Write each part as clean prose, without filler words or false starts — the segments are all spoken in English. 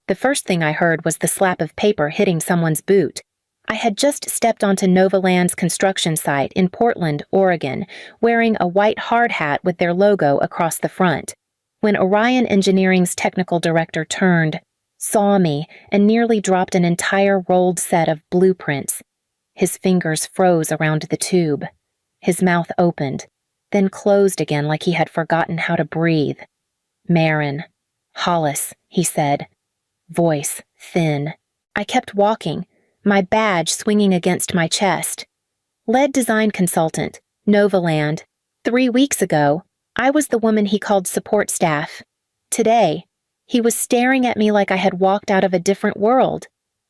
The first thing I heard was the slap of paper hitting someone's boot. I had just stepped onto Novaland's construction site in Portland, Oregon, wearing a white hard hat with their logo across the front, when Orion Engineering's technical director turned, saw me, and nearly dropped an entire rolled set of blueprints. His fingers froze around the tube. His mouth opened, then closed again like he had forgotten how to breathe. "Maren. Hollis," he said. Voice thin. I kept walking, my badge swinging against my chest. Lead design consultant, Novaland. 3 weeks ago, I was the woman he called support staff. Today, he was staring at me like I had walked out of a different world.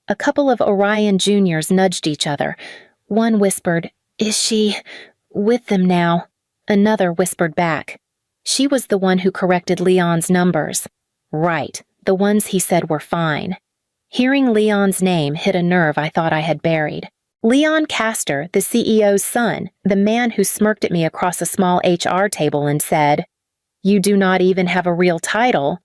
A couple of Orion juniors nudged each other. One whispered, "Is she with them now?" Another whispered back. She was the one who corrected Leon's numbers. Right, the ones he said were fine. Hearing Leon's name hit a nerve I thought I had buried. Leon Castor, the CEO's son, the man who smirked at me across a small HR table and said, "You do not even have a real title."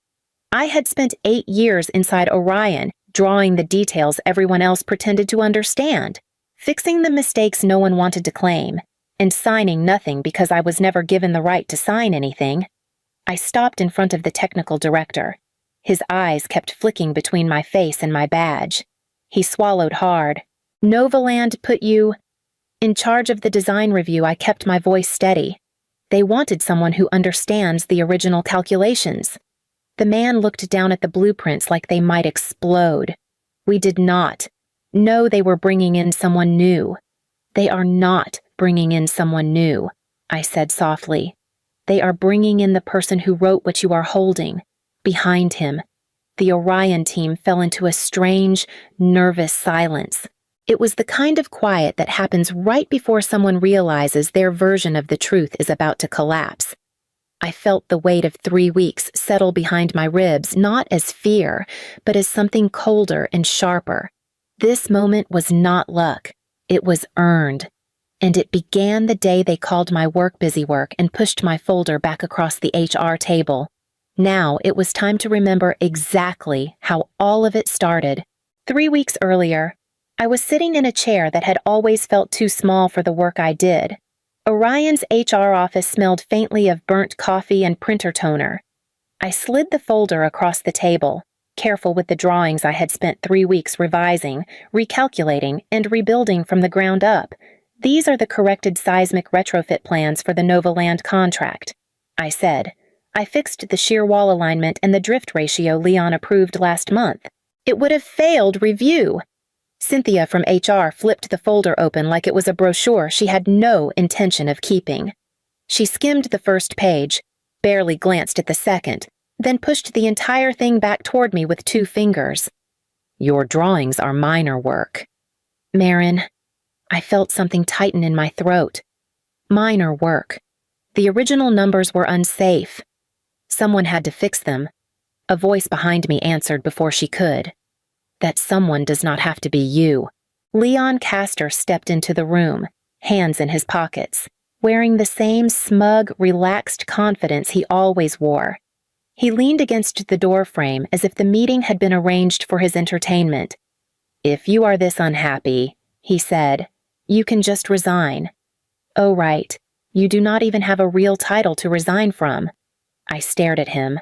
I had spent 8 years inside Orion, drawing the details everyone else pretended to understand, fixing the mistakes no one wanted to claim, and signing nothing because I was never given the right to sign anything. I stopped in front of the technical director. His eyes kept flicking between my face and my badge. He swallowed hard. "Novaland put you in charge of the design review." I kept my voice steady. "They wanted someone who understands the original calculations." The man looked down at the blueprints like they might explode. "We did not. No, they were bringing in someone new." "They are not bringing in someone new," I said softly. "They are bringing in the person who wrote what you are holding." Behind him, the Orion team fell into a strange, nervous silence. It was the kind of quiet that happens right before someone realizes their version of the truth is about to collapse. I felt the weight of 3 weeks settle behind my ribs, not as fear, but as something colder and sharper. This moment was not luck. It was earned. And it began the day they called my work busy work and pushed my folder back across the HR table. Now it was time to remember exactly how all of it started. 3 weeks earlier, I was sitting in a chair that had always felt too small for the work I did. Orion's HR office smelled faintly of burnt coffee and printer toner. I slid the folder across the table, careful with the drawings I had spent 3 weeks revising, recalculating, and rebuilding from the ground up. "These are the corrected seismic retrofit plans for the Novaland contract," I said. "I fixed the shear wall alignment and the drift ratio Leon approved last month. It would have failed review." Cynthia from HR flipped the folder open like it was a brochure she had no intention of keeping. She skimmed the first page, barely glanced at the second, then pushed the entire thing back toward me with 2 fingers. "Your drawings are minor work." "Maren," I felt something tighten in my throat. "Minor work. The original numbers were unsafe. Someone had to fix them." A voice behind me answered before she could. "That someone does not have to be you." Leon Castor stepped into the room, hands in his pockets, wearing the same smug, relaxed confidence he always wore. He leaned against the doorframe as if the meeting had been arranged for his entertainment. "If you are this unhappy," he said, "you can just resign." "Oh, right. You do not even have a real title to resign from." I stared at him.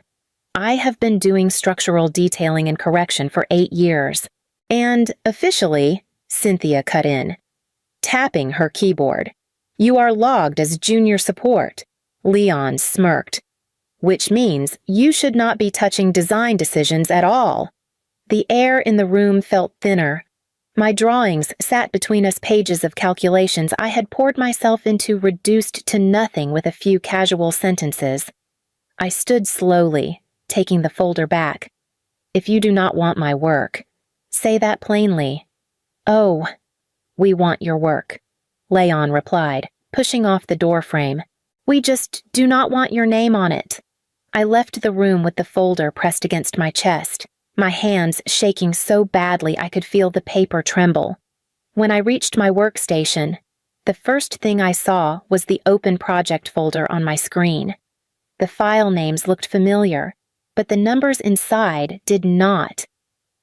"I have been doing structural detailing and correction for 8 years. And, officially," Cynthia cut in, tapping her keyboard, "you are logged as junior support." Leon smirked. "Which means you should not be touching design decisions at all." The air in the room felt thinner. My drawings sat between us pages of calculations I had poured myself into reduced to nothing with a few casual sentences. I stood slowly, taking the folder back. "If you do not want my work, say that plainly." "Oh, we want your work," Leon replied, pushing off the doorframe. "We just do not want your name on it." I left the room with the folder pressed against my chest, my hands shaking so badly I could feel the paper tremble. When I reached my workstation, the first thing I saw was the open project folder on my screen. The file names looked familiar, but the numbers inside did not.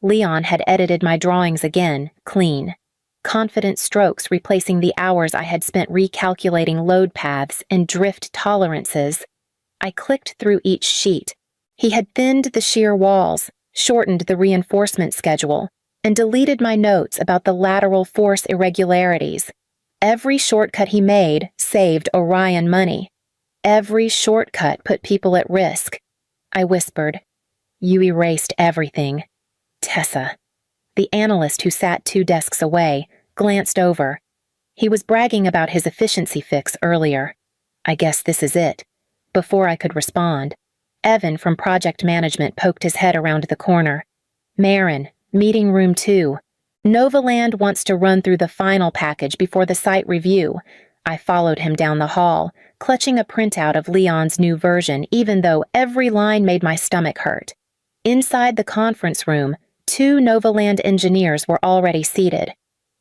Leon had edited my drawings again, clean. Confident strokes replacing the hours I had spent recalculating load paths and drift tolerances. I clicked through each sheet. He had thinned the shear walls, shortened the reinforcement schedule, and deleted my notes about the lateral force irregularities. Every shortcut he made saved Orion money. Every shortcut put people at risk. I whispered, "You erased everything." Tessa. The analyst who sat 2 desks away glanced over. He was bragging about his efficiency fix earlier. I guess this is it. Before I could respond, Evan from project management poked his head around the corner. "Maren, meeting room 2. Novaland wants to run through the final package before the site review." I followed him down the hall, clutching a printout of Leon's new version, even though every line made my stomach hurt. Inside the conference room, 2 Novaland engineers were already seated.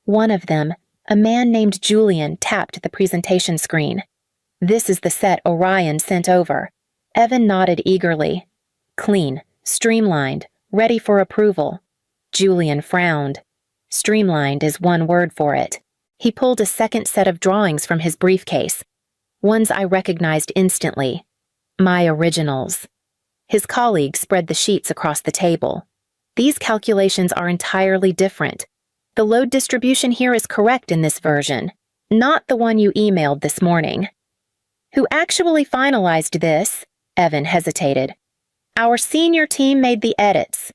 One of them, a man named Julian, tapped the presentation screen. "This is the set Orion sent over." Evan nodded eagerly. "Clean, streamlined, ready for approval." Julian frowned. Streamlined is one word for it. He pulled a second set of drawings from his briefcase. Ones I recognized instantly. My originals. His colleague spread the sheets across the table. "These calculations are entirely different. The load distribution here is correct in this version, not the one you emailed this morning." "Who actually finalized this?" Evan hesitated. "Our senior team made the edits."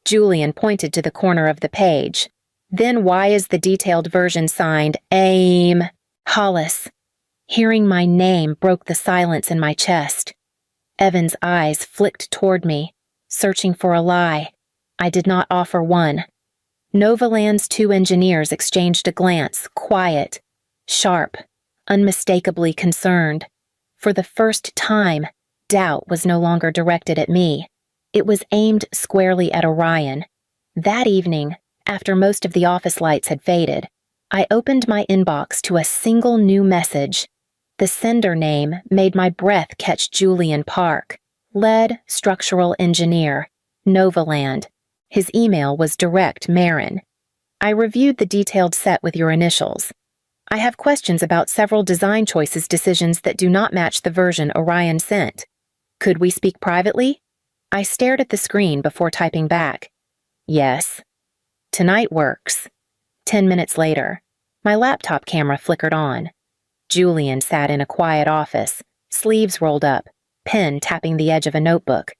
Julian pointed to the corner of the page. "Then why is the detailed version signed AIM Hollis?" Hearing my name broke the silence in my chest. Evan's eyes flicked toward me, searching for a lie. I did not offer one. Novaland's 2 engineers exchanged a glance, quiet, sharp, unmistakably concerned. For the first time, doubt was no longer directed at me. It was aimed squarely at Orion. That evening, after most of the office lights had faded, I opened my inbox to a single new message. The sender name made my breath catch. Julian Park, lead structural engineer, Novaland. His email was direct Maren. "I reviewed the detailed set with your initials. I have questions about several design decisions that do not match the version Orion sent. Could we speak privately?" I stared at the screen before typing back. "Yes." "Tonight works." 10 minutes later, my laptop camera flickered on. Julian sat in a quiet office, sleeves rolled up, pen tapping the edge of a notebook.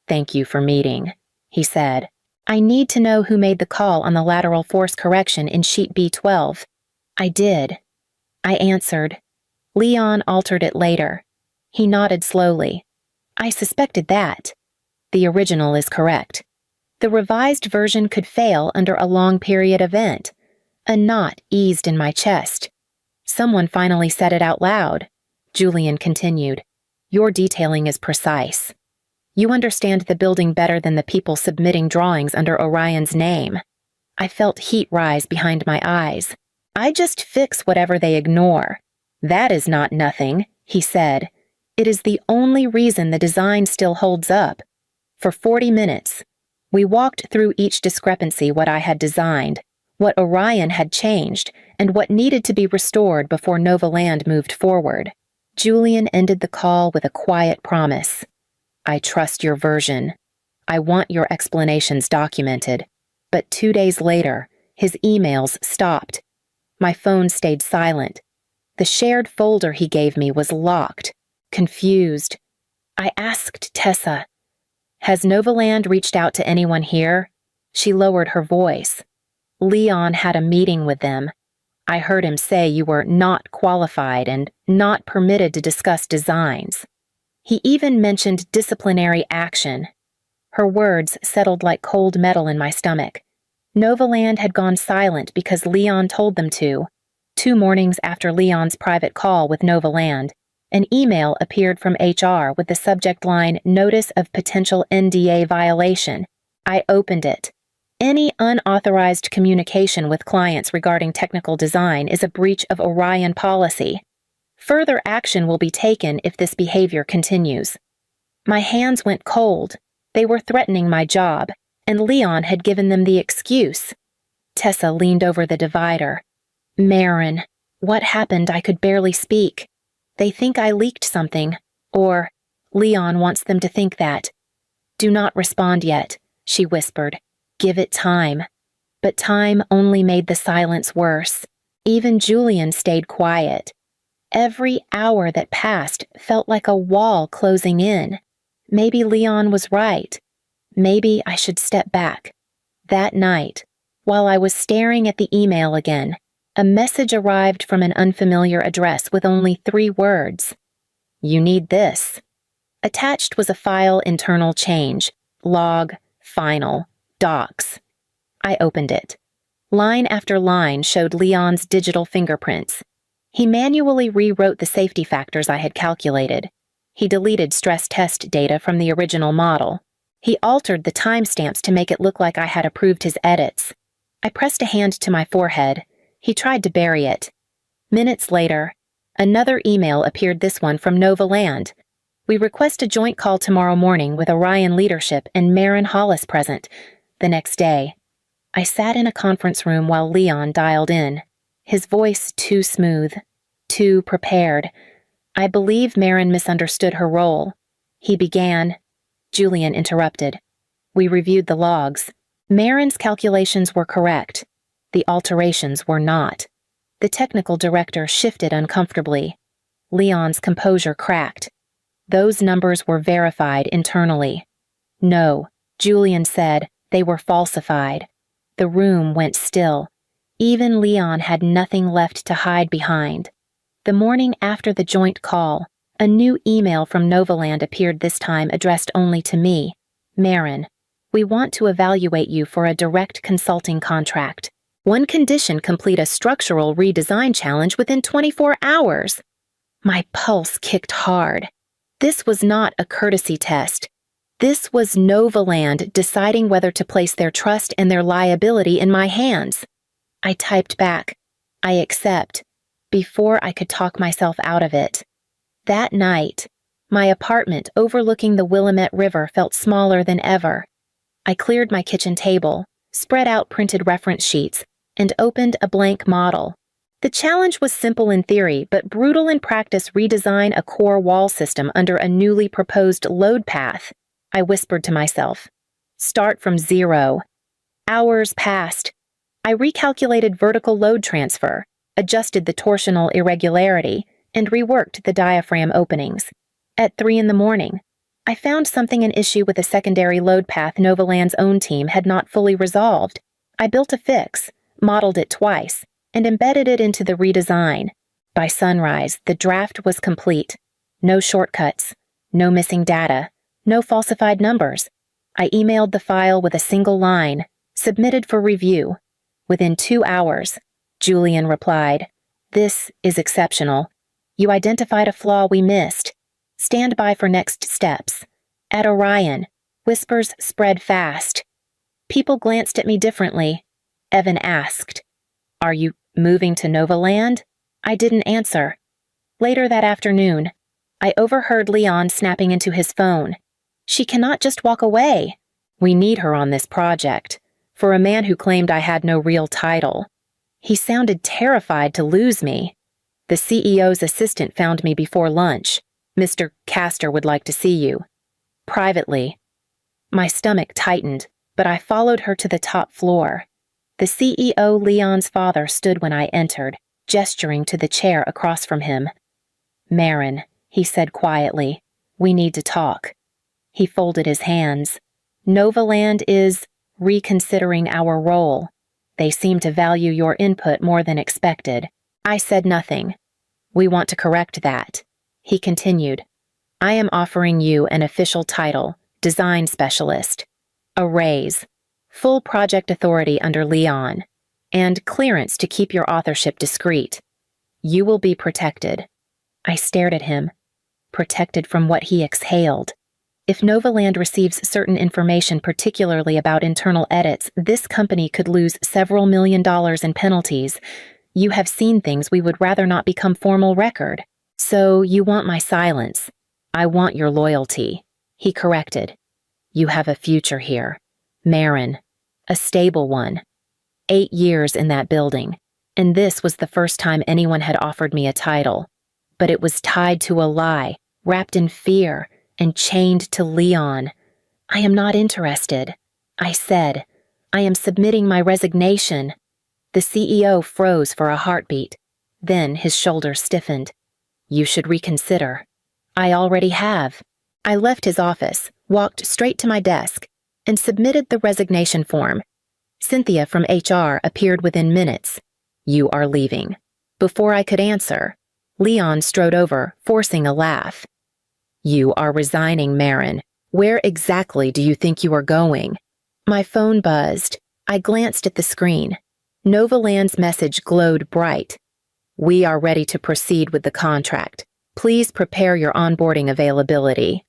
"Thank you for meeting," he said. "I need to know who made the call on the lateral force correction in sheet B12. "I did." I answered. "Leon altered it later." He nodded slowly. "I suspected that. The original is correct. The revised version could fail under a long-period event." A knot eased in my chest. "Someone finally said it out loud." Julian continued. "Your detailing is precise. You understand the building better than the people submitting drawings under Orion's name." I felt heat rise behind my eyes. "I just fix whatever they ignore." "That is not nothing," he said. "It is the only reason the design still holds up." For 40 minutes, we walked through each discrepancy, what I had designed, what Orion had changed, and what needed to be restored before Novaland moved forward. Julian ended the call with a quiet promise. "I trust your version. I want your explanations documented." But 2 days later, his emails stopped. My phone stayed silent. The shared folder he gave me was locked, confused. I asked Tessa, "Has Novaland reached out to anyone here?" She lowered her voice. "Leon had a meeting with them. I heard him say you were not qualified and not permitted to discuss designs. He even mentioned disciplinary action." Her words settled like cold metal in my stomach. Novaland had gone silent because Leon told them to. 2 mornings after Leon's private call with Novaland, an email appeared from HR with the subject line "Notice of Potential NDA Violation." I opened it. Any unauthorized communication with clients regarding technical design is a breach of Orion policy. Further action will be taken if this behavior continues. My hands went cold. They were threatening my job, and Leon had given them the excuse. Tessa leaned over the divider. Maren, what happened? I could barely speak. They think I leaked something, or Leon wants them to think that. Do not respond yet, she whispered. Give it time. But time only made the silence worse. Even Julian stayed quiet. Every hour that passed felt like a wall closing in. Maybe Leon was right. Maybe I should step back. That night, while I was staring at the email again, a message arrived from an unfamiliar address with only 3 words. You need this. Attached was a file internal change, log, final, docs. I opened it. Line after line showed Leon's digital fingerprints. He manually rewrote the safety factors I had calculated. He deleted stress test data from the original model. He altered the timestamps to make it look like I had approved his edits. I pressed a hand to my forehead. He tried to bury it. Minutes later, another email appeared, this one from Nova Land. We request a joint call tomorrow morning with Orion leadership and Maren Hollis present. The next day, I sat in a conference room while Leon dialed in. His voice too smooth, too prepared. I believe Maren misunderstood her role. He began. Julian interrupted. We reviewed the logs. Maren's calculations were correct. The alterations were not. The technical director shifted uncomfortably. Leon's composure cracked. Those numbers were verified internally. No, Julian said, they were falsified. The room went still. Even Leon had nothing left to hide behind. The morning after the joint call, a new email from Novaland appeared, this time addressed only to me. Maren, we want to evaluate you for a direct consulting contract. One condition: complete a structural redesign challenge within 24 hours. My pulse kicked hard. This was not a courtesy test. This was Novaland deciding whether to place their trust and their liability in my hands. I typed back, I accept, before I could talk myself out of it. That night, my apartment overlooking the Willamette River felt smaller than ever. I cleared my kitchen table, spread out printed reference sheets, and opened a blank model. The challenge was simple in theory, but brutal in practice: redesign a core wall system under a newly proposed load path. I whispered to myself. Start from 0. Hours passed. I recalculated vertical load transfer, adjusted the torsional irregularity, and reworked the diaphragm openings. At 3 in the morning, I found something an issue with a secondary load path Novaland's own team had not fully resolved. I built a fix, modeled it twice, and embedded it into the redesign. By sunrise, the draft was complete. No shortcuts, no missing data, no falsified numbers. I emailed the file with a single line, submitted for review. Within 2 hours, Julian replied, This is exceptional. You identified a flaw we missed. Stand by for next steps. At Orion, whispers spread fast. People glanced at me differently. Evan asked, Are you moving to Novaland? I didn't answer. Later that afternoon, I overheard Leon snapping into his phone. She cannot just walk away. We need her on this project. For a man who claimed I had no real title. He sounded terrified to lose me. The CEO's assistant found me before lunch. Mr. Castor would like to see you. Privately. My stomach tightened, but I followed her to the top floor. The CEO, Leon's father, stood when I entered, gesturing to the chair across from him. Maren, he said quietly, we need to talk. He folded his hands. Novaland is reconsidering our role. They seem to value your input more than expected. I said nothing. We want to correct that. He continued. I am offering you an official title, design specialist, a raise, full project authority under Leon, and clearance to keep your authorship discreet. You will be protected. I stared at him, protected from what he exhaled. If Novaland receives certain information, particularly about internal edits, this company could lose several $1 million in penalties. You have seen things we would rather not become formal record. So you want my silence. I want your loyalty. He corrected. You have a future here. Maren. A stable one. 8 years in that building, and this was the first time anyone had offered me a title. But it was tied to a lie, wrapped in fear, and chained to Leon. I am not interested, I said. I am submitting my resignation. The CEO froze for a heartbeat. Then his shoulders stiffened. You should reconsider. I already have. I left his office, walked straight to my desk, and submitted the resignation form. Cynthia from HR appeared within minutes. You are leaving. Before I could answer, Leon strode over, forcing a laugh. You are resigning, Maren. Where exactly do you think you are going? My phone buzzed. I glanced at the screen. Novaland's message glowed bright. We are ready to proceed with the contract. Please prepare your onboarding availability.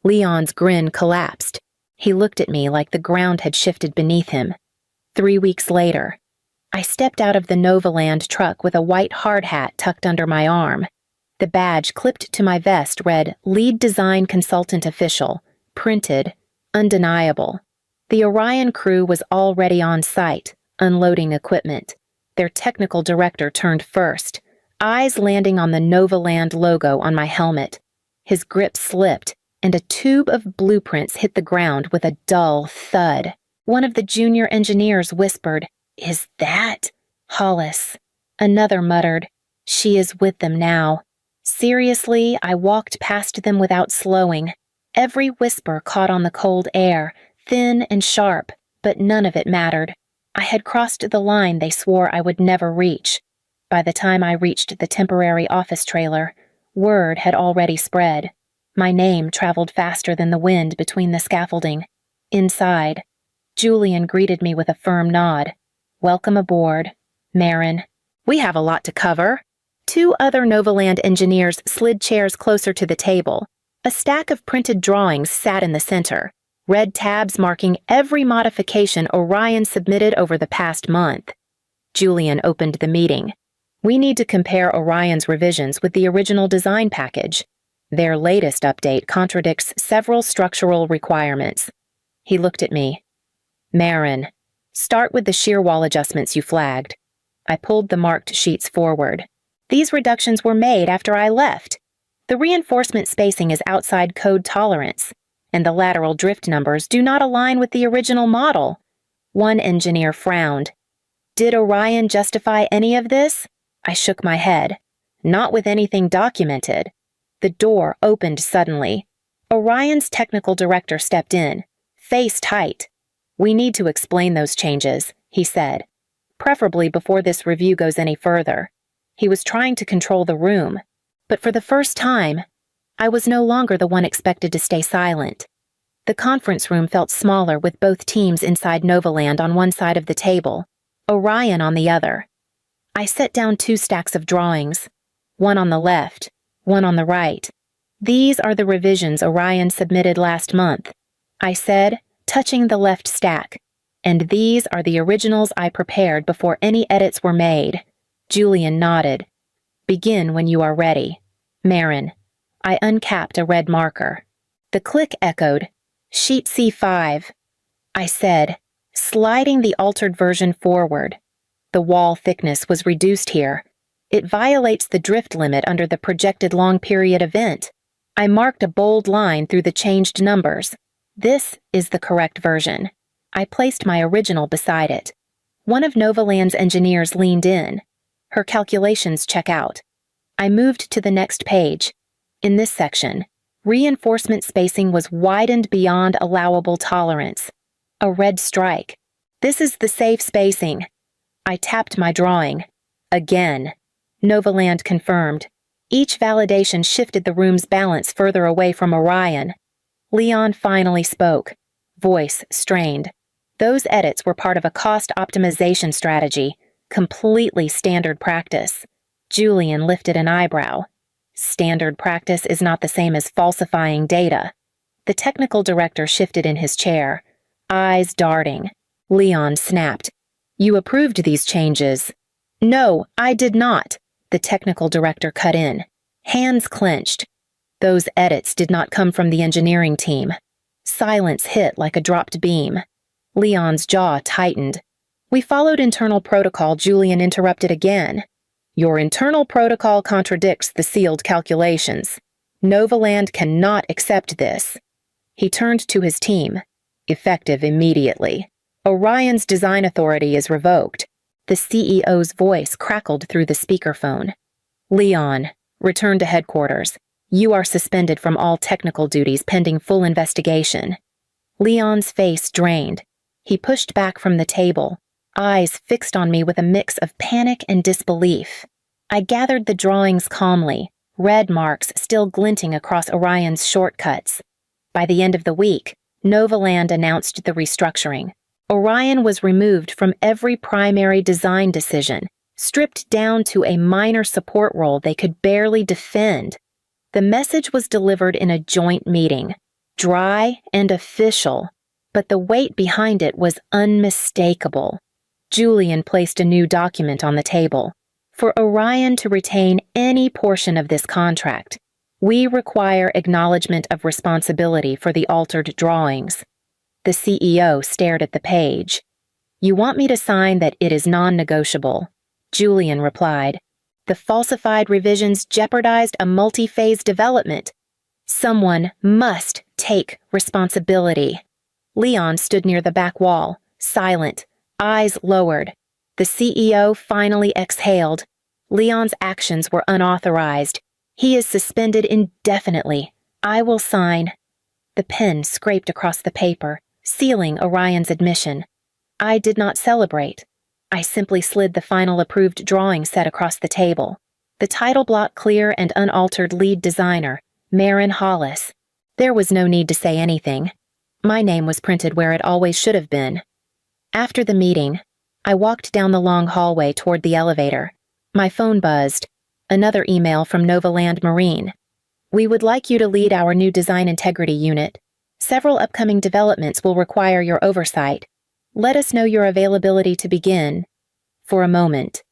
Leon's grin collapsed. He looked at me like the ground had shifted beneath him. 3 weeks later, I stepped out of the Novaland truck with a white hard hat tucked under my arm. The badge clipped to my vest read Lead Design Consultant Official, printed, undeniable. The Orion crew was already on site, unloading equipment. Their technical director turned first, eyes landing on the Novaland logo on my helmet. His grip slipped, and a tube of blueprints hit the ground with a dull thud. One of the junior engineers whispered, Is that Hollis? Another muttered, She is with them now. Seriously, I walked past them without slowing. Every whisper caught on the cold air, thin and sharp, but none of it mattered. I had crossed the line they swore I would never reach. By the time I reached the temporary office trailer, word had already spread. My name traveled faster than the wind between the scaffolding. Inside, Julian greeted me with a firm nod. Welcome aboard, Maren. We have a lot to cover. 2 other Novaland engineers slid chairs closer to the table. A stack of printed drawings sat in the center, red tabs marking every modification Orion submitted over the past month. Julian opened the meeting. We need to compare Orion's revisions with the original design package. Their latest update contradicts several structural requirements. He looked at me. Maren, start with the shear wall adjustments you flagged. I pulled the marked sheets forward. These reductions were made after I left. The reinforcement spacing is outside code tolerance, and the lateral drift numbers do not align with the original model. One engineer frowned. Did Orion justify any of this? I shook my head. Not with anything documented. The door opened suddenly. Orion's technical director stepped in, face tight. We need to explain those changes, he said, preferably before this review goes any further. He was trying to control the room, but for the first time, I was no longer the one expected to stay silent. The conference room felt smaller with both teams inside Novaland on one side of the table, Orion on the other. I set down 2 stacks of drawings, one on the left, one on the right. These are the revisions Orion submitted last month, I said, touching the left stack. And these are the originals I prepared before any edits were made. Julian nodded. Begin when you are ready. Maren. I uncapped a red marker. The click echoed. Sheet C5. I said, sliding the altered version forward. The wall thickness was reduced here. It violates the drift limit under the projected long period event. I marked a bold line through the changed numbers. This is the correct version. I placed my original beside it. One of Novaland's engineers leaned in. Her calculations check out. I moved to the next page. In this section, reinforcement spacing was widened beyond allowable tolerance. A red strike. This is the safe spacing. I tapped my drawing. Again. Novaland confirmed. Each validation shifted the room's balance further away from Orion. Leon finally spoke, voice strained. Those edits were part of a cost optimization strategy, completely standard practice. Julian lifted an eyebrow. Standard practice is not the same as falsifying data. The technical director shifted in his chair, eyes darting. Leon snapped. You approved these changes. No, I did not. The technical director cut in. Hands clenched. Those edits did not come from the engineering team. Silence hit like a dropped beam. Leon's jaw tightened. "We followed internal protocol," Julian interrupted again. "Your internal protocol contradicts the sealed calculations. Novaland cannot accept this." He turned to his team. "Effective immediately. Orion's design authority is revoked." The CEO's voice crackled through the speakerphone. "Leon, return to headquarters. You are suspended from all technical duties pending full investigation." Leon's face drained. He pushed back from the table, eyes fixed on me with a mix of panic and disbelief. I gathered the drawings calmly, red marks still glinting across Orion's shortcuts. By the end of the week, Novaland announced the restructuring. Orion was removed from every primary design decision, stripped down to a minor support role they could barely defend. The message was delivered in a joint meeting, dry and official, but the weight behind it was unmistakable. Julian placed a new document on the table. For Orion to retain any portion of this contract, we require acknowledgement of responsibility for the altered drawings. The CEO stared at the page. "You want me to sign that it is non-negotiable?" Julian replied. "The falsified revisions jeopardized a multi-phase development. Someone must take responsibility." Leon stood near the back wall, silent, eyes lowered. The CEO finally exhaled. "Leon's actions were unauthorized. He is suspended indefinitely. I will sign." The pen scraped across the paper, sealing Orion's admission. I did not celebrate. I simply slid the final approved drawing set across the table. The title block clear and unaltered: lead designer, Maren Hollis. There was no need to say anything. My name was printed where it always should have been. After the meeting, I walked down the long hallway toward the elevator. My phone buzzed. Another email from Novaland Marine. "We would like you to lead our new design integrity unit. Several upcoming developments will require your oversight. Let us know your availability to begin." For a moment,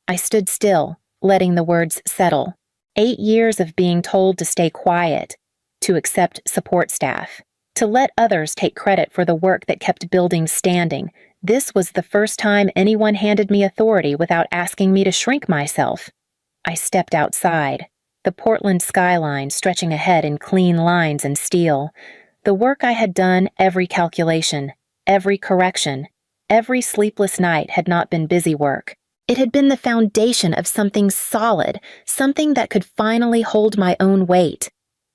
I stood still, letting the words settle. 8 years of being told to stay quiet, to accept support staff, to let others take credit for the work that kept buildings standing. This was the first time anyone handed me authority without asking me to shrink myself. I stepped outside, the Portland skyline stretching ahead in clean lines and steel. The work I had done, every calculation, every correction, every sleepless night had not been busy work. It had been the foundation of something solid, something that could finally hold my own weight.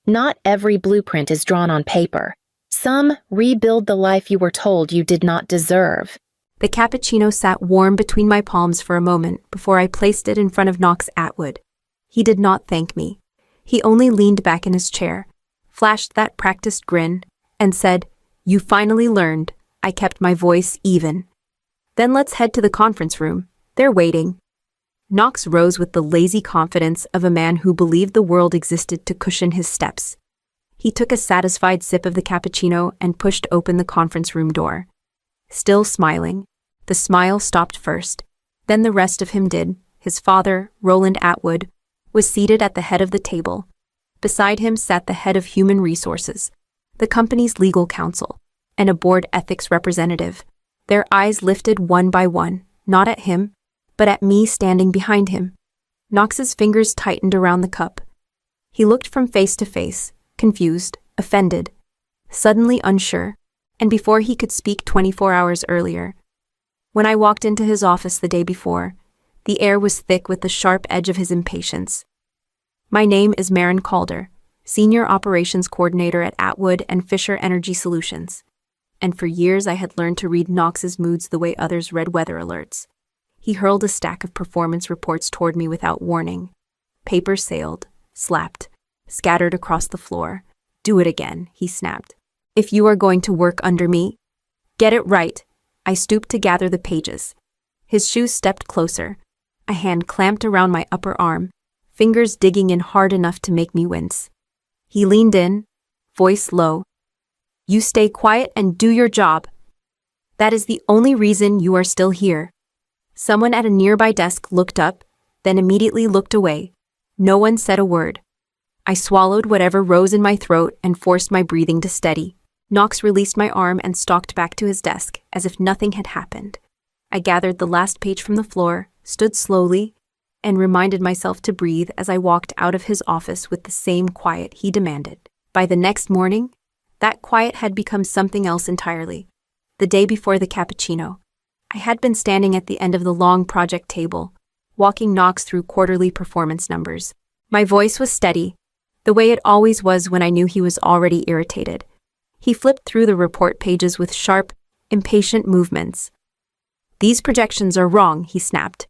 Not every blueprint is drawn on paper. Some rebuild the life you were told you did not deserve. The cappuccino sat warm between my palms for a moment before I placed it in front of Knox Atwood. He did not thank me. He only leaned back in his chair, flashed that practiced grin, and said, "You finally learned. I kept my voice even. Then let's head to the conference room. They're waiting." Knox rose with the lazy confidence of a man who believed the world existed to cushion his steps. He took a satisfied sip of the cappuccino and pushed open the conference room door. Still smiling, the smile stopped first, then the rest of him did. His father, Roland Atwood, was seated at the head of the table. Beside him sat the head of human resources, the company's legal counsel, and a board ethics representative. Their eyes lifted one by one, not at him, but at me standing behind him. Knox's fingers tightened around the cup. He looked from face to face, confused, offended, suddenly unsure, and before he could speak 24 hours earlier. When I walked into his office the day before, the air was thick with the sharp edge of his impatience. "My name is Maren Calder, Senior Operations Coordinator at Atwood and Fisher Energy Solutions." And for years I had learned to read Knox's moods the way others read weather alerts. He hurled a stack of performance reports toward me without warning. Papers sailed, slapped, scattered across the floor. "Do it again," he snapped. "If you are going to work under me, get it right." I stooped to gather the pages. His shoes stepped closer. A hand clamped around my upper arm, fingers digging in hard enough to make me wince. He leaned in, voice low. "You stay quiet and do your job. That is the only reason you are still here." Someone at a nearby desk looked up, then immediately looked away. No one said a word. I swallowed whatever rose in my throat and forced my breathing to steady. Knox released my arm and stalked back to his desk, as if nothing had happened. I gathered the last page from the floor, stood slowly, and reminded myself to breathe as I walked out of his office with the same quiet he demanded. By the next morning, that quiet had become something else entirely. The day before the cappuccino, I had been standing at the end of the long project table, walking Knox through quarterly performance numbers. My voice was steady, the way it always was when I knew he was already irritated. He flipped through the report pages with sharp, impatient movements. "These projections are wrong," he snapped.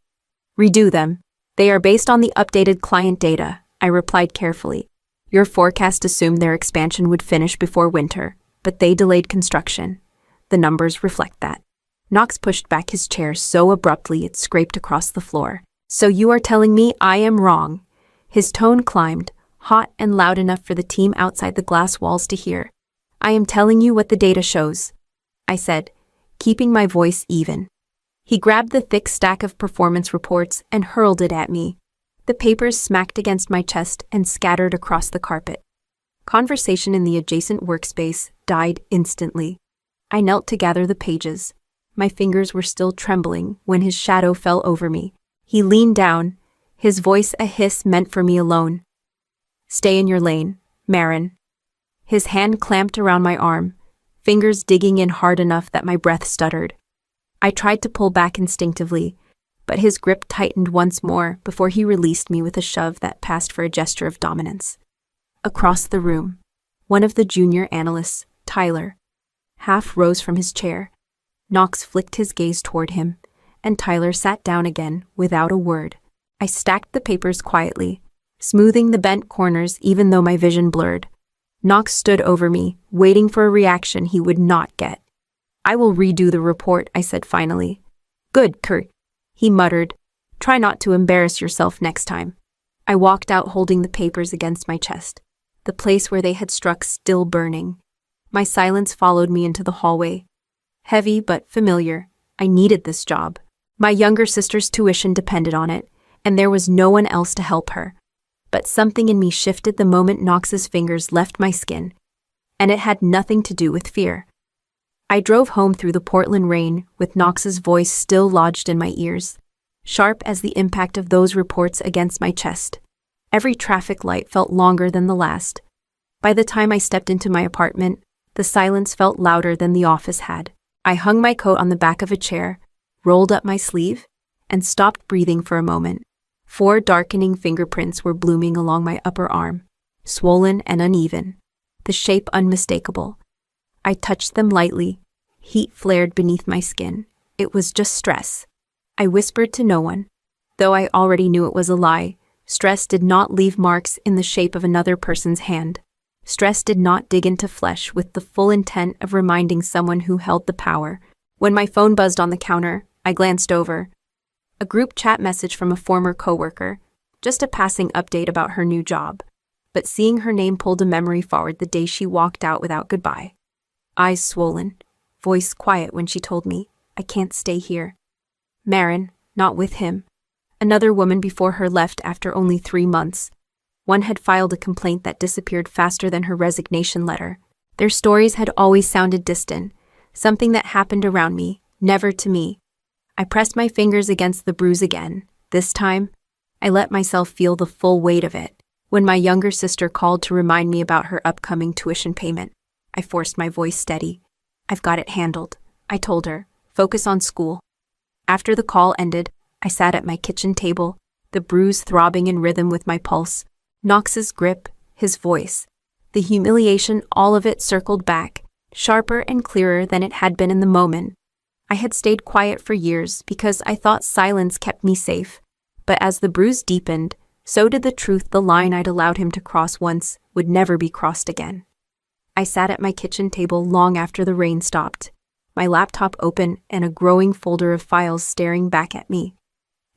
"Redo them. They are based on the updated client data," I replied carefully. "Your forecast assumed their expansion would finish before winter, but they delayed construction. The numbers reflect that." Knox pushed back his chair so abruptly it scraped across the floor. "So you are telling me I am wrong?" His tone climbed, hot and loud enough for the team outside the glass walls to hear. "I am telling you what the data shows," I said, keeping my voice even. He grabbed the thick stack of performance reports and hurled it at me. The papers smacked against my chest and scattered across the carpet. Conversation in the adjacent workspace died instantly. I knelt to gather the pages. My fingers were still trembling when his shadow fell over me. He leaned down, his voice a hiss meant for me alone. "Stay in your lane, Maren." His hand clamped around my arm, fingers digging in hard enough that my breath stuttered. I tried to pull back instinctively, but his grip tightened once more before he released me with a shove that passed for a gesture of dominance. Across the room, one of the junior analysts, Tyler, half rose from his chair. Knox flicked his gaze toward him, and Tyler sat down again without a word. I stacked the papers quietly, smoothing the bent corners even though my vision blurred. Knox stood over me, waiting for a reaction he would not get. "I will redo the report," I said finally. "Good, Kurt," he muttered. "Try not to embarrass yourself next time." I walked out holding the papers against my chest, the place where they had struck still burning. My silence followed me into the hallway. Heavy but familiar. I needed this job. My younger sister's tuition depended on it, and there was no one else to help her. But something in me shifted the moment Knox's fingers left my skin, and it had nothing to do with fear. I drove home through the Portland rain with Knox's voice still lodged in my ears, sharp as the impact of those reports against my chest. Every traffic light felt longer than the last. By the time I stepped into my apartment, the silence felt louder than the office had. I hung my coat on the back of a chair, rolled up my sleeve, and stopped breathing for a moment. 4 darkening fingerprints were blooming along my upper arm, swollen and uneven, the shape unmistakable. I touched them lightly. Heat flared beneath my skin. It was just stress. I whispered to no one. Though I already knew it was a lie, stress did not leave marks in the shape of another person's hand. Stress did not dig into flesh with the full intent of reminding someone who held the power. When my phone buzzed on the counter, I glanced over. A group chat message from a former coworker, just a passing update about her new job. But seeing her name pulled a memory forward the day she walked out without goodbye. Eyes swollen, voice quiet when she told me, "I can't stay here." Maren, not with him. Another woman before her left after only 3 months. One had filed a complaint that disappeared faster than her resignation letter. Their stories had always sounded distant, something that happened around me, never to me. I pressed my fingers against the bruise again. This time, I let myself feel the full weight of it. When my younger sister called to remind me about her upcoming tuition payment, I forced my voice steady. "I've got it handled," I told her. "Focus on school." After the call ended, I sat at my kitchen table, the bruise throbbing in rhythm with my pulse. Knox's grip, his voice, the humiliation, all of it circled back, sharper and clearer than it had been in the moment. I had stayed quiet for years because I thought silence kept me safe, but as the bruise deepened, so did the truth the line I'd allowed him to cross once would never be crossed again. I sat at my kitchen table long after the rain stopped, my laptop open and a growing folder of files staring back at me.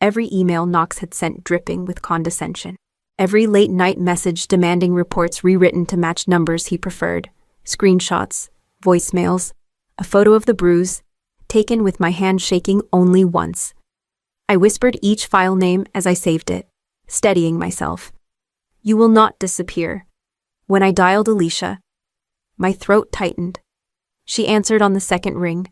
Every email Knox had sent dripping with condescension. Every late-night message demanding reports rewritten to match numbers he preferred. Screenshots, voicemails, a photo of the bruise, taken with my hand shaking only once. I whispered each file name as I saved it, steadying myself. "You will not disappear." When I dialed Alicia, my throat tightened, She answered on the second ring.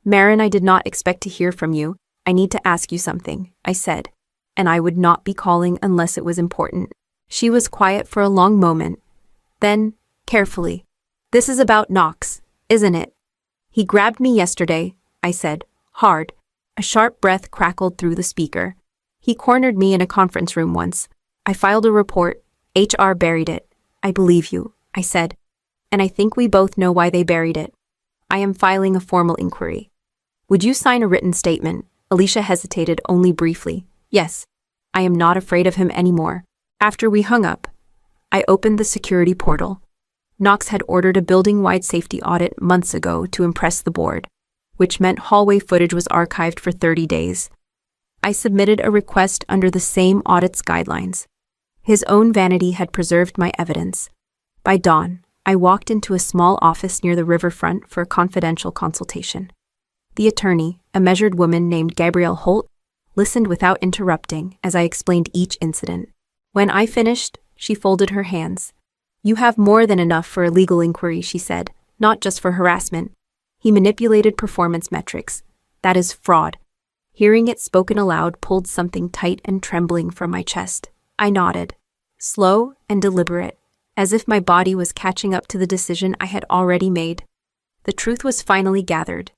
Maren, I did not expect to hear from you. I need to ask you something, I said, and I would not be calling unless it was important. She was quiet for a long moment. Then, carefully, this is about Knox, isn't it? He grabbed me yesterday, I said, hard. A sharp breath crackled through the speaker. He cornered me in a conference room once. I filed a report. HR buried it. I believe you, I said. And I think we both know why they buried it. I am filing a formal inquiry. Would you sign a written statement? Alicia hesitated only briefly. Yes. I am not afraid of him anymore. After we hung up, I opened the security portal. Knox had ordered a building-wide safety audit months ago to impress the board, which meant hallway footage was archived for 30 days. I submitted a request under the same audit's guidelines. His own vanity had preserved my evidence. By dawn, I walked into a small office near the riverfront for a confidential consultation. The attorney, a measured woman named Gabrielle Holt, listened without interrupting as I explained each incident. When I finished, she folded her hands. You have more than enough for a legal inquiry, she said, not just for harassment. He manipulated performance metrics. That is fraud. Hearing it spoken aloud pulled something tight and trembling from my chest. I nodded, slow and deliberate, as if my body was catching up to the decision I had already made. The truth was finally gathered,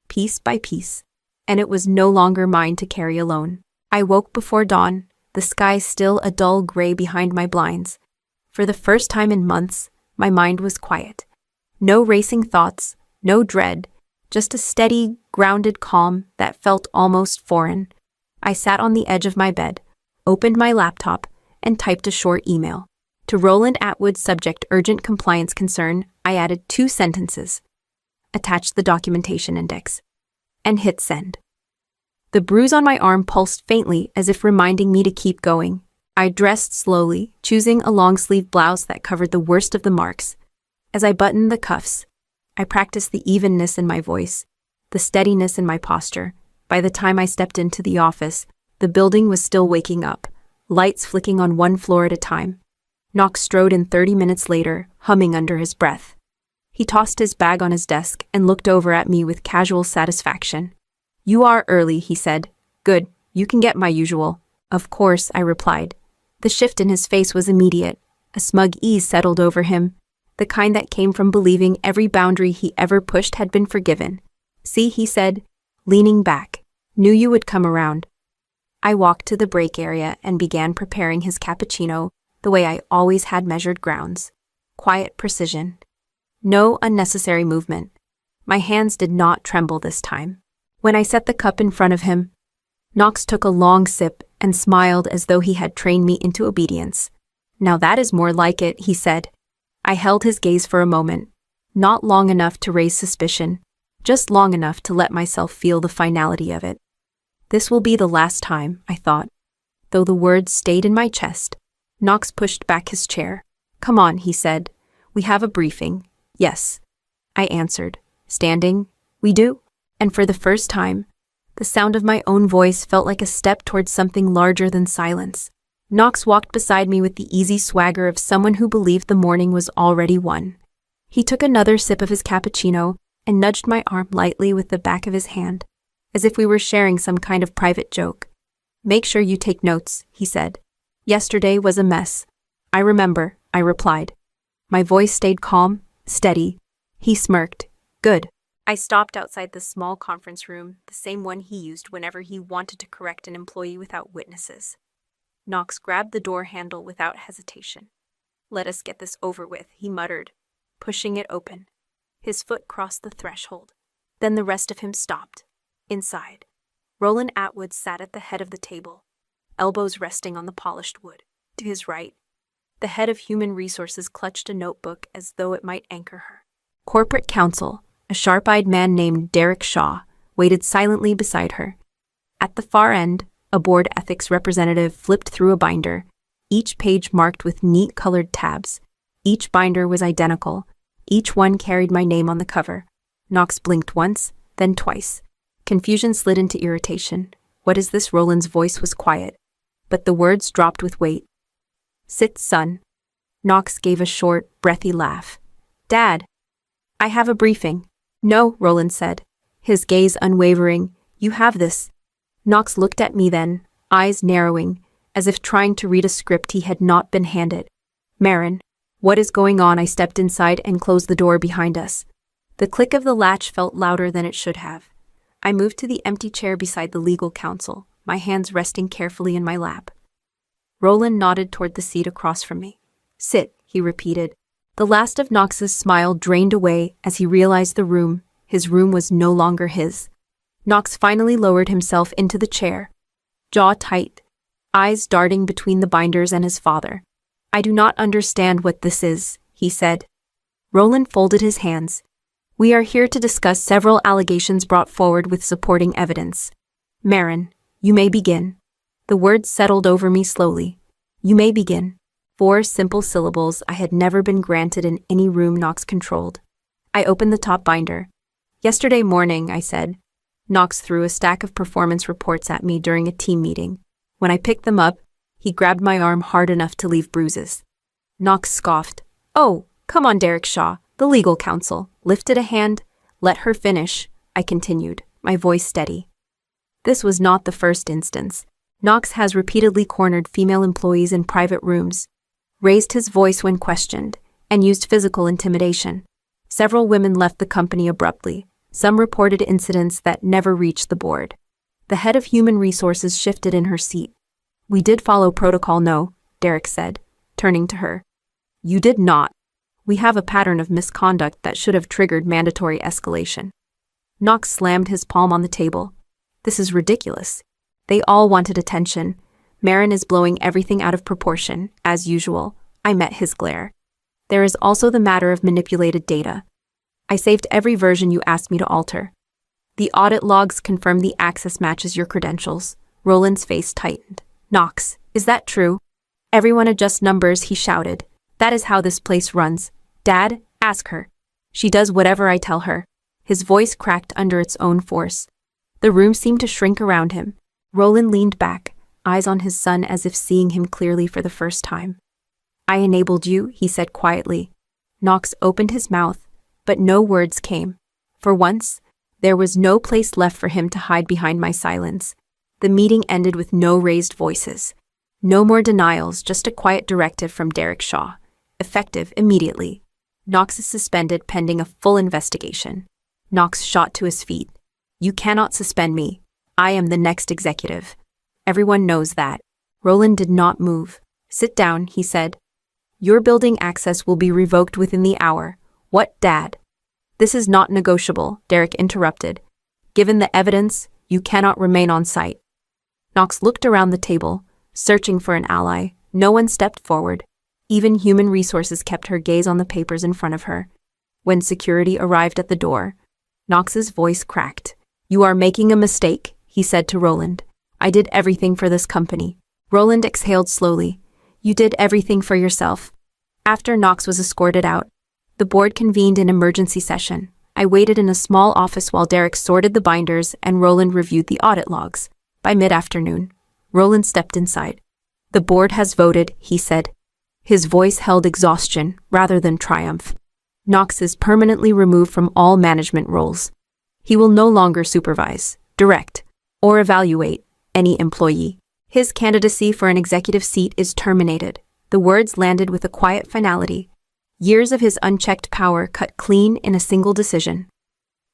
piece by piece, and it was no longer mine to carry alone. I woke before dawn, the sky still a dull gray behind my blinds. For the first time in months, my mind was quiet. No racing thoughts, no dread, just a steady, grounded calm that felt almost foreign. I sat on the edge of my bed, opened my laptop, and typed a short email. To Roland Atwood, subject urgent compliance concern, I added 2 sentences, attached the documentation index, and hit send. The bruise on my arm pulsed faintly as if reminding me to keep going. I dressed slowly, choosing a long-sleeve blouse that covered the worst of the marks. As I buttoned the cuffs, I practiced the evenness in my voice, the steadiness in my posture. By the time I stepped into the office, the building was still waking up, lights flicking on one floor at a time. Knox strode in 30 minutes later, humming under his breath. He tossed his bag on his desk and looked over at me with casual satisfaction. You are early, he said. Good, you can get my usual. Of course, I replied. The shift in his face was immediate. A smug ease settled over him, the kind that came from believing every boundary he ever pushed had been forgiven. See, he said, leaning back. Knew you would come around. I walked to the break area and began preparing his cappuccino the way I always had measured grounds. Quiet precision. No unnecessary movement. My hands did not tremble this time. When I set the cup in front of him, Knox took a long sip and smiled as though he had trained me into obedience. Now that is more like it, he said. I held his gaze for a moment, not long enough to raise suspicion, just long enough to let myself feel the finality of it. This will be the last time, I thought. Though the words stayed in my chest, Knox pushed back his chair. Come on, he said. We have a briefing. Yes, I answered, standing. We do? And for the first time, the sound of my own voice felt like a step towards something larger than silence. Knox walked beside me with the easy swagger of someone who believed the morning was already won. He took another sip of his cappuccino and nudged my arm lightly with the back of his hand, as if we were sharing some kind of private joke. Make sure you take notes, he said. Yesterday was a mess. I remember, I replied. My voice stayed calm, steady. He smirked. Good. I stopped outside the small conference room, the same one he used whenever he wanted to correct an employee without witnesses. Knox grabbed the door handle without hesitation. Let us get this over with, he muttered, pushing it open. His foot crossed the threshold. Then the rest of him stopped. Inside, Roland Atwood sat at the head of the table, elbows resting on the polished wood. To his right, the head of Human Resources clutched a notebook as though it might anchor her. Corporate counsel, a sharp-eyed man named Derek Shaw, waited silently beside her. At the far end, a board ethics representative flipped through a binder, each page marked with neat colored tabs. Each binder was identical. Each one carried my name on the cover. Knox blinked once, then twice. Confusion slid into irritation. What is this? Roland's voice was quiet, but the words dropped with weight. Sit, son. Knox gave a short, breathy laugh. Dad, I have a briefing. No, Roland said, his gaze unwavering. You have this. Knox looked at me then, eyes narrowing, as if trying to read a script he had not been handed. Maren, what is going on? I stepped inside and closed the door behind us. The click of the latch felt louder than it should have. I moved to the empty chair beside the legal counsel, my hands resting carefully in my lap. Roland nodded toward the seat across from me. Sit, he repeated. The last of Knox's smile drained away as he realized his room was no longer his. Knox finally lowered himself into the chair, jaw tight, eyes darting between the binders and his father. I do not understand what this is, he said. Roland folded his hands. We are here to discuss several allegations brought forward with supporting evidence. Maren, you may begin. The words settled over me slowly. You may begin. 4 simple syllables I had never been granted in any room Knox controlled. I opened the top binder. Yesterday morning, I said. Knox threw a stack of performance reports at me during a team meeting. When I picked them up, he grabbed my arm hard enough to leave bruises. Knox scoffed. Oh, come on, Derek Shaw, the legal counsel, lifted a hand. Let her finish, I continued, my voice steady. This was not the first instance. Knox has repeatedly cornered female employees in private rooms, raised his voice when questioned, and used physical intimidation. Several women left the company abruptly. Some reported incidents that never reached the board. The head of human resources shifted in her seat. We did follow protocol, no, Derek said, turning to her. You did not. We have a pattern of misconduct that should have triggered mandatory escalation. Knox slammed his palm on the table. This is ridiculous. They all wanted attention. Maren is blowing everything out of proportion, as usual. I met his glare. There is also the matter of manipulated data. I saved every version you asked me to alter. The audit logs confirm the access matches your credentials. Roland's face tightened. Knox, is that true? Everyone adjusts numbers, he shouted. That is how this place runs. Dad, ask her. She does whatever I tell her. His voice cracked under its own force. The room seemed to shrink around him. Roland leaned back, eyes on his son as if seeing him clearly for the first time. I enabled you, he said quietly. Knox opened his mouth, but no words came. For once, there was no place left for him to hide behind my silence. The meeting ended with no raised voices. No more denials, just a quiet directive from Derek Shaw. Effective immediately. Knox is suspended pending a full investigation. Knox shot to his feet. You cannot suspend me. I am the next executive. Everyone knows that. Roland did not move. Sit down, he said. Your building access will be revoked within the hour. What, Dad? This is not negotiable, Derek interrupted. Given the evidence, you cannot remain on site. Knox looked around the table, searching for an ally. No one stepped forward. Even human resources kept her gaze on the papers in front of her. When security arrived at the door, Knox's voice cracked. You are making a mistake, he said to Roland. I did everything for this company. Roland exhaled slowly. You did everything for yourself. After Knox was escorted out, the board convened an emergency session. I waited in a small office while Derek sorted the binders and Roland reviewed the audit logs. By mid-afternoon, Roland stepped inside. The board has voted, he said. His voice held exhaustion rather than triumph. Knox is permanently removed from all management roles. He will no longer supervise, direct, or evaluate any employee. His candidacy for an executive seat is terminated. The words landed with a quiet finality. Years of his unchecked power cut clean in a single decision.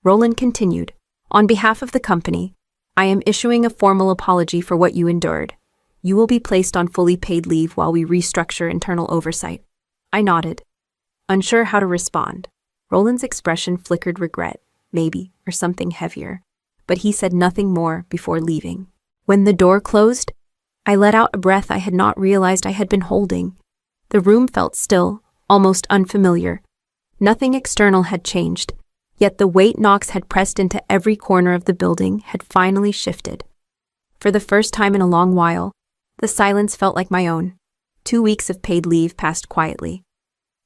Roland continued. On behalf of the company, I am issuing a formal apology for what you endured. You will be placed on fully paid leave while we restructure internal oversight. I nodded, unsure how to respond. Roland's expression flickered regret, maybe, or something heavier, but he said nothing more before leaving. When the door closed, I let out a breath I had not realized I had been holding. The room felt still, almost unfamiliar. Nothing external had changed, yet the weight Knox had pressed into every corner of the building had finally shifted. For the first time in a long while, the silence felt like my own. 2 weeks of paid leave passed quietly.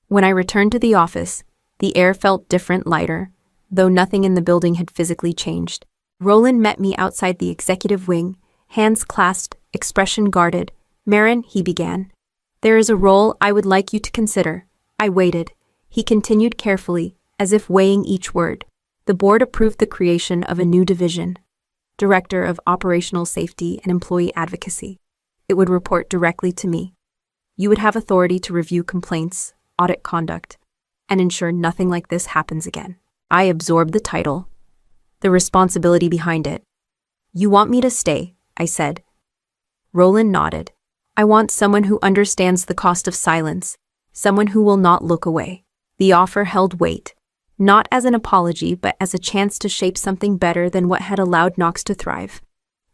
When I returned to the office, the air felt different, lighter, though nothing in the building had physically changed. Roland met me outside the executive wing, hands clasped, expression guarded. Maren, he began. There is a role I would like you to consider. I waited. He continued carefully, as if weighing each word. The board approved the creation of a new division, Director of Operational Safety and Employee Advocacy. It would report directly to me. You would have authority to review complaints, audit conduct, and ensure nothing like this happens again. I absorbed the title, the responsibility behind it. You want me to stay, I said. Roland nodded. I want someone who understands the cost of silence, someone who will not look away. The offer held weight, not as an apology, but as a chance to shape something better than what had allowed Knox to thrive.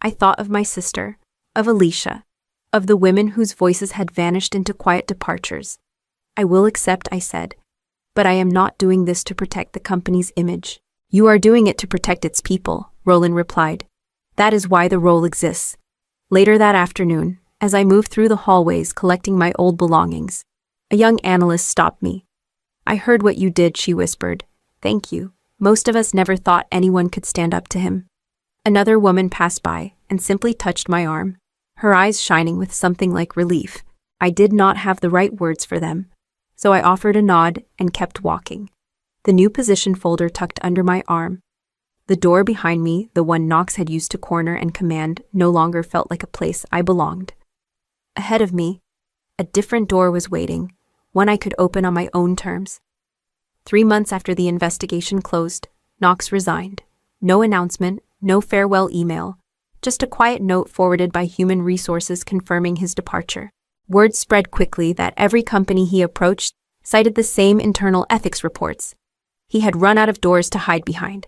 I thought of my sister, of Alicia, of the women whose voices had vanished into quiet departures. I will accept, I said, but I am not doing this to protect the company's image. You are doing it to protect its people, Roland replied. That is why the role exists. Later that afternoon, as I moved through the hallways collecting my old belongings, a young analyst stopped me. I heard what you did, she whispered. Thank you. Most of us never thought anyone could stand up to him. Another woman passed by and simply touched my arm, her eyes shining with something like relief. I did not have the right words for them, so I offered a nod and kept walking, the new position folder tucked under my arm. The door behind me, the one Knox had used to corner and command, no longer felt like a place I belonged. Ahead of me, a different door was waiting, one I could open on my own terms. 3 months after the investigation closed, Knox resigned. No announcement, no farewell email, just a quiet note forwarded by Human Resources confirming his departure. Word spread quickly that every company he approached cited the same internal ethics reports. He had run out of doors to hide behind,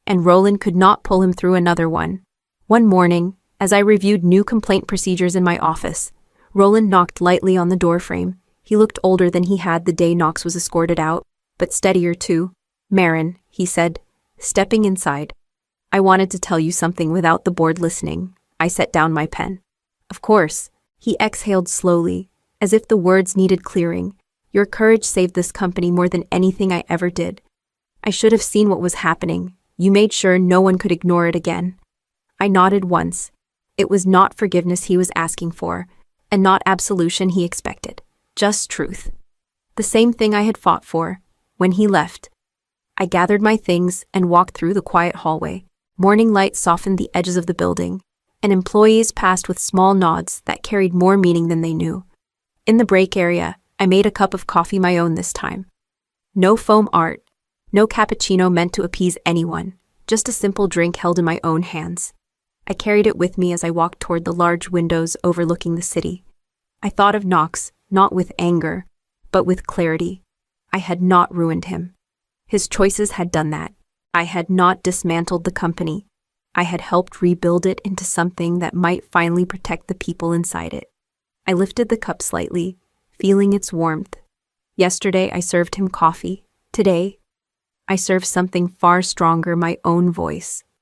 and Roland could not pull him through another one. One morning, as I reviewed new complaint procedures in my office, Roland knocked lightly on the doorframe. He looked older than he had the day Knox was escorted out, but steadier too. Maren, he said, stepping inside. I wanted to tell you something without the board listening. I set down my pen. Of course. He exhaled slowly, as if the words needed clearing. Your courage saved this company more than anything I ever did. I should have seen what was happening. You made sure no one could ignore it again. I nodded once. It was not forgiveness he was asking for, and not absolution he expected. Just truth. The same thing I had fought for. When he left, I gathered my things and walked through the quiet hallway. Morning light softened the edges of the building, and employees passed with small nods that carried more meaning than they knew. In the break area, I made a cup of coffee my own this time. No foam art, no cappuccino meant to appease anyone, just a simple drink held in my own hands. I carried it with me as I walked toward the large windows overlooking the city. I thought of Knox, not with anger, but with clarity. I had not ruined him. His choices had done that. I had not dismantled the company. I had helped rebuild it into something that might finally protect the people inside it. I lifted the cup slightly, feeling its warmth. Yesterday I served him coffee. Today, I serve something far stronger, my own voice.